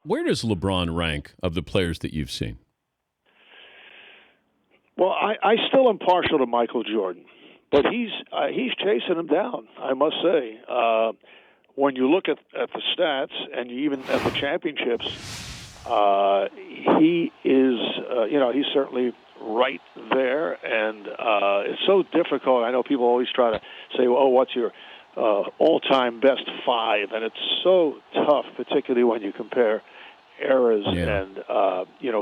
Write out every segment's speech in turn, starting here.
Where does LeBron rank of the players that you've seen? Well, I still am partial to Michael Jordan, but he's chasing him down, I must say. When you look at the stats and even at the championships, he is, he's certainly right there, and it's so difficult. I know people always try to say, "Oh, what's your all-time best five?" And it's so tough, particularly when you compare eras and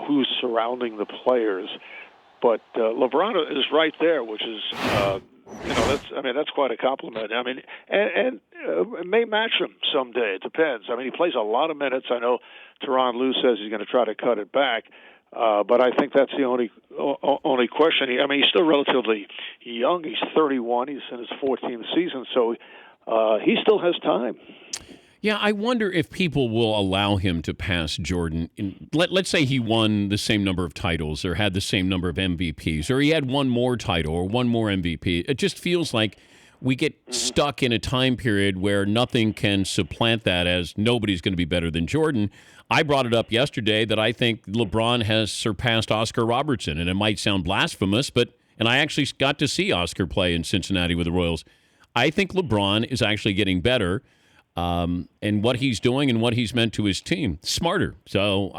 who's surrounding the players. But LeBron is right there, which is, that's quite a compliment. I mean, and it may match him someday. It depends. I mean, he plays a lot of minutes. I know Tyronn Lue says he's going to try to cut it back, but I think that's the only question. He's still relatively young. He's 31. He's in his 14th season, so he still has time. Yeah, I wonder if people will allow him to pass Jordan. Let's say he won the same number of titles or had the same number of MVPs, or he had one more title or one more MVP. It just feels like we get stuck in a time period where nothing can supplant that, as nobody's going to be better than Jordan. I brought it up yesterday that I think LeBron has surpassed Oscar Robertson, and it might sound blasphemous, and I actually got to see Oscar play in Cincinnati with the Royals. I think LeBron is actually getting better. And what he's doing and what he's meant to his team, smarter. So,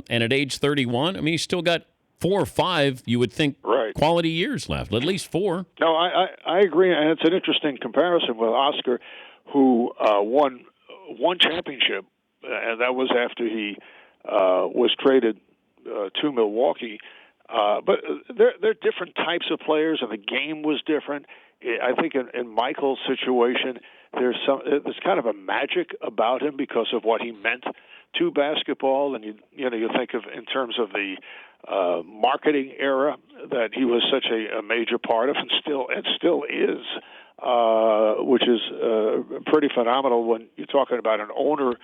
and at age 31, he's still got 4 or 5, you would think, quality years left, at least 4. No, I agree, and it's an interesting comparison with Oscar, who won one championship, and that was after he was traded to Milwaukee. But they're different types of players, and the game was different. I think in Michael's situation, there's kind of a magic about him because of what he meant to basketball, and you think of in terms of the marketing era that he was such a major part of, and still is, which is pretty phenomenal when you're talking about an owner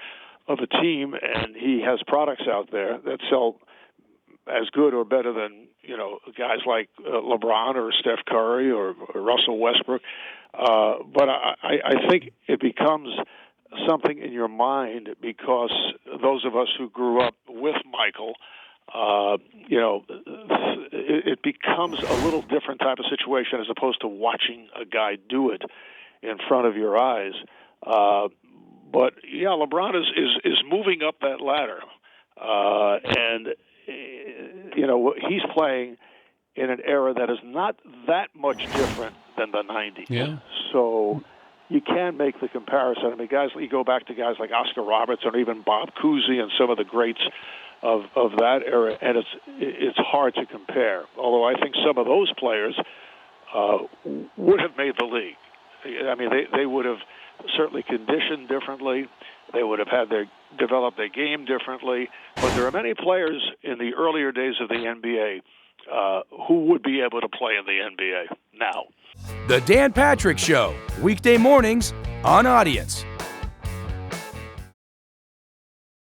of a team and he has products out there that sell as good or better than guys like LeBron or Steph Curry or Russell Westbrook. But I think it becomes something in your mind because those of us who grew up with Michael, it becomes a little different type of situation as opposed to watching a guy do it in front of your eyes. But yeah, LeBron is moving up that ladder, and he's playing in an era that is not that much different than the 90s. Yeah. So you can make the comparison. You go back to guys like Oscar Robertson or even Bob Cousy and some of the greats of that era, and it's hard to compare. Although I think some of those players would have made the league. They would have certainly conditioned differently. They would have developed their game differently. But there are many players in the earlier days of the NBA who would be able to play in the NBA now. The Dan Patrick Show, weekday mornings on Audience.